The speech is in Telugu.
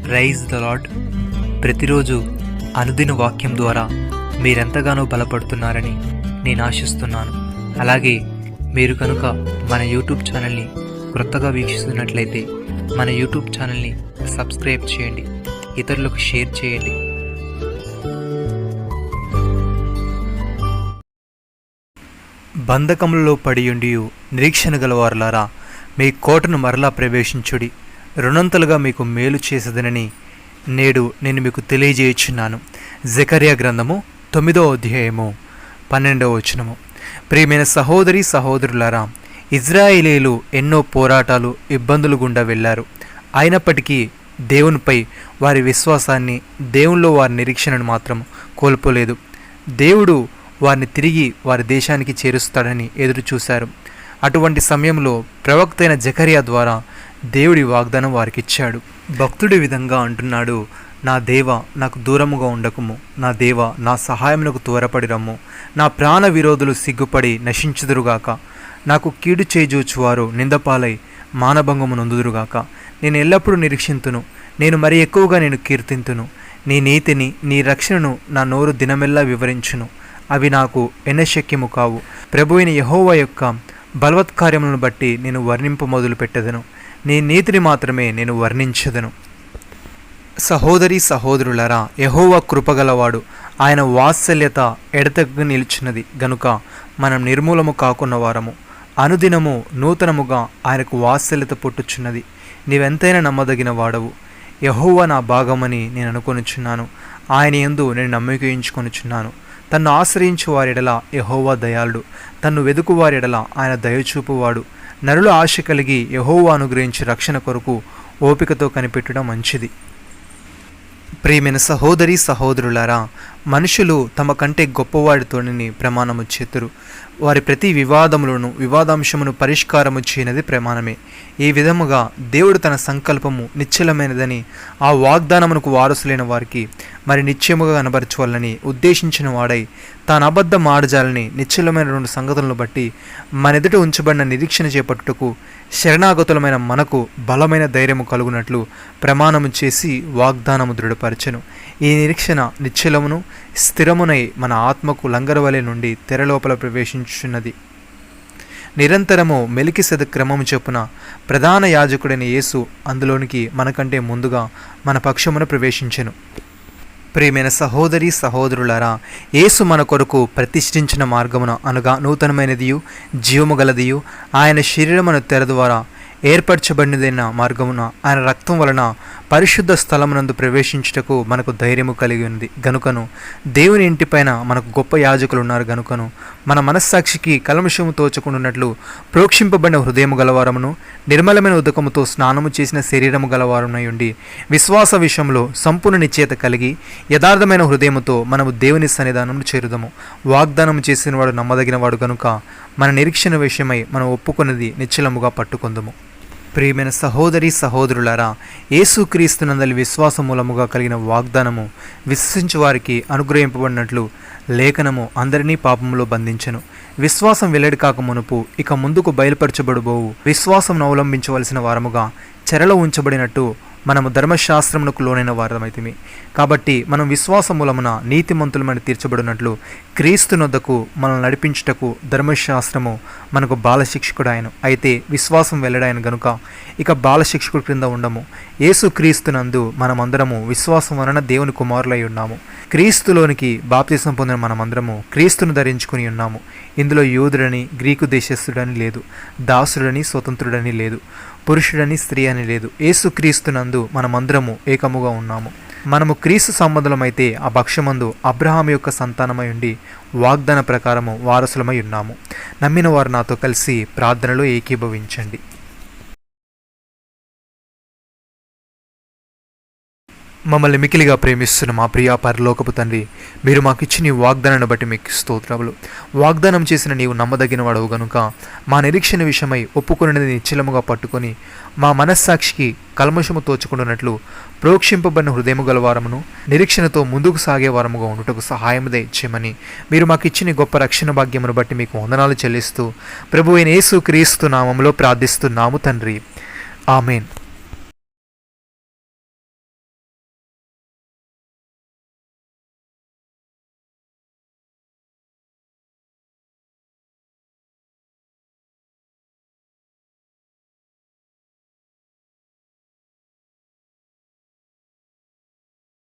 Praise the lord. ప్రతిరోజు అనుదిన వాక్యం ద్వారా మీరెంతగానో బలపడుతున్నారని నేను ఆశిస్తున్నాను. అలాగే మీరు కనుక మన యూట్యూబ్ ఛానల్ని కొత్తగా వీక్షిస్తున్నట్లయితే మన యూట్యూబ్ ఛానల్ని సబ్స్క్రైబ్ చేయండి, ఇతరులకు షేర్ చేయండి. బంధకములలో పడియుండి నిరీక్షణ గలవారులారా, మీ కోటను మరలా ప్రవేశించుడి, రుణంతలుగా మీకు మేలు చేసేదనని నేడు నేను మీకు తెలియజేయుచున్నాను. జకర్యా గ్రంథము 9వ అధ్యాయము 12వ వచనము. ప్రియమైన సహోదరి సహోదరులారా, ఇజ్రాయేలీలు ఎన్నో పోరాటాలు ఇబ్బందులు గుండా వెళ్ళారు. అయినప్పటికీ దేవునిపై వారి విశ్వాసాన్ని, దేవునిలో వారి నిరీక్షణను మాత్రం కోల్పోలేదు. దేవుడు వారిని తిరిగి వారి దేశానికి చేరుస్తాడని ఎదురు చూశారు. అటువంటి సమయంలో ప్రవక్త అయిన జకర్యా ద్వారా దేవుడి వాగ్దానం వారికిచ్చాడు. భక్తుడి విధంగా అంటున్నాడు, నా దేవ నాకు దూరముగా ఉండకుము, నా దేవ నా సహాయమునకు త్వరపడి రమ్ము, నా ప్రాణ విరోధులు సిగ్గుపడి నశించుదురుగాక, నాకు కీడు చేజూచువారు నిందపాలై మానభంగము నొందుదురుగాక. నేను ఎల్లప్పుడూ నిరీక్షింతును, నేను మరి ఎక్కువగా నేను కీర్తింతును. నీ నీతిని, నీ రక్షణను నా నోరు దినమెల్లా వివరించును. అవి నాకు ఎన్నశక్యము కావు. ప్రభువైన యెహోవా యొక్క బలవత్కార్యములను బట్టి నేను వర్ణింపు మొదలు పెట్టెదను, నీ నీతిని మాత్రమే నేను వర్ణించెదను. సహోదరి సహోదరులారా, యెహోవా కృపగలవాడు, ఆయన వాత్సల్యత ఎడతెగక నిలిచినది గనుక మనం నిర్మూలము కాకున్న వారము. అనుదినము నూతనముగా ఆయనకు వాత్సల్యత పుట్టుచున్నది. నీవెంతైనా నమ్మదగిన వాడవు. యెహోవా నా భాగమని నేను అనుకొనుచున్నాను, ఆయన యందు నేను నమ్మకించుకొనుచున్నాను. తన్ను ఆశ్రయించు వారెడల యెహోవా దయాళుడు, తన్ను వెదుకు వారెడల ఆయన దయచూపువాడు. నరుల ఆశ కలిగి యెహోవా అనుగ్రహించి రక్షణ కొరకు ఓపికతో కనిపెట్టడం మంచిది. ప్రియమైన సహోదరి సహోదరులారా, మనుషులు తమ కంటే గొప్పవాడితోని ప్రమాణము చేతురు. వారి ప్రతి వివాదాంశమును పరిష్కారము చేయనది ప్రమాణమే. ఈ విధముగా దేవుడు తన సంకల్పము నిశ్చలమైనదని, ఆ వాగ్దానమునకు వారసులైన వారికి మరి నిశ్చయముగా కనబరచవాలని ఉద్దేశించిన వాడై తాను అబద్ధం ఆడజాలని నిశ్చలమైన 2 సంగతులను బట్టి మన ఎదుట ఉంచబడిన నిరీక్షణ చేపట్టుటకు శరణాగతులమైన మనకు బలమైన ధైర్యము కలుగునట్లు ప్రమాణము చేసి వాగ్దానము దృఢపరచెను. ఈ నిరీక్షణ నిశ్చలమును స్థిరమునై మన ఆత్మకు లంగరవలె నుండి తెరలోపల ప్రవేశించున్నది. నిరంతరము మెలికిసెదెకు క్రమము చొప్పున ప్రధాన యాజకుడైన యేసు అందులోనికి మనకంటే ముందుగా మన పక్షమున ప్రవేశించెను. ప్రియమైన సహోదరి సహోదరులారా, యేసు మన కొరకు ప్రతిష్ఠించిన మార్గమున అనగా నూతనమైనదియు జీవము గలదియు ఆయన శరీరమును తెర ద్వారా ఏర్పరచబడినదైన మార్గమున ఆయన రక్తం వలన పరిశుద్ధ స్థలమునందు ప్రవేశించుటకు మనకు ధైర్యము కలిగి ఉంది గనుకను, దేవుని ఇంటిపైన మనకు గొప్ప యాజకులు ఉన్నారు గనుకను, మన మనస్సాక్షికి కల్మషము తోచకుండానట్లు ప్రోక్షింపబడిన హృదయము గలవారమును, నిర్మలమైన ఉదకముతో స్నానము చేసిన శరీరము గలవారమునై ఉండి, విశ్వాస విషయంలో సంపూర్ణ నిశ్చయత కలిగి యథార్థమైన హృదయముతో మనము దేవుని సన్నిధానమును చేరుదము. వాగ్దానము చేసిన వాడు నమ్మదగిన వాడు గనుక మన నిరీక్షణ విషయమై మనం ఒప్పుకున్నది నిశ్చలముగా పట్టుకొందుము. ప్రియమైన సహోదరి సహోదరులారా, యేసుక్రీస్తునందలి విశ్వాస మూలముగా కలిగిన వాగ్దానము విశ్వసించు వారికి అనుగ్రహింపబడినట్లు లేఖనము అందరినీ పాపములో బంధించెను. విశ్వాసం వెల్లడి కాక మునుపు ఇక ముందుకు బయలుపరచబడబోవు విశ్వాసం అవలంబించవలసిన వారముగా చెరలో ఉంచబడినట్టు మనము ధర్మశాస్త్రమునకు లోనైన వారమైతిమి. కాబట్టి మనం విశ్వాసమూలమున నీతిమంతులమని తీర్చబడినట్లు క్రీస్తునొద్దకు మనం నడిపించుటకు ధర్మశాస్త్రము మనకు బాలశిక్షకుడు ఆయన. అయితే విశ్వాసం వెల్లడాయన గనుక ఇక బాలశిక్షకుడు క్రింద ఉండము. యేసు క్రీస్తునందు మనమందరము విశ్వాసం వలన దేవుని కుమారులై ఉన్నాము. క్రీస్తులోనికి బాప్తిసం పొందిన మనమందరము క్రీస్తును ధరించుకుని ఉన్నాము. ఇందులో యూదుడని గ్రీకు దేశస్థుడని లేదు, దాసుడని స్వతంత్రుడని లేదు, పురుషుడని స్త్రీ అని లేదు. యేసుక్రీస్తునందు మనమందరము ఏకముగా ఉన్నాము. మనము క్రీస్తు సంబంధులమైతే ఆ భక్ష్యమందు అబ్రహాము యొక్క సంతానమై ఉండి వాగ్దాన ప్రకారము వారసులమై ఉన్నాము. నమ్మిన వారు నాతో కలిసి ప్రార్థనలో ఏకీభవించండి. మమ్మల్ని మికిలిగా ప్రేమిస్తున్న మా ప్రియ పరలోకపు తండ్రి, మీరు మాకిచ్చిన ఈ వాగ్దానాన్ని బట్టి మీకు స్తోత్రములు. వాగ్దానం చేసిన నీవు నమ్మదగిన వాడవు గనుక మా నిరీక్షణ విషయమై ఒప్పుకున్నది నిశ్చలముగా పట్టుకొని మా మనస్సాక్షికి కల్మషము తోచుకుంటున్నట్లు ప్రోక్షింపబడిన హృదయము గలవారమును నిరీక్షణతో ముందుకు సాగే వారముగా ఉండుటకు సహాయము దయచేయమని మీరు మాకు ఇచ్చిన గొప్ప రక్షణ భాగ్యమును బట్టి మీకు వందనాలు చెల్లిస్తూ ప్రభువైన యేసు క్రీస్తు నామములో ప్రార్థిస్తున్నాము తండ్రి. ఆమేన్.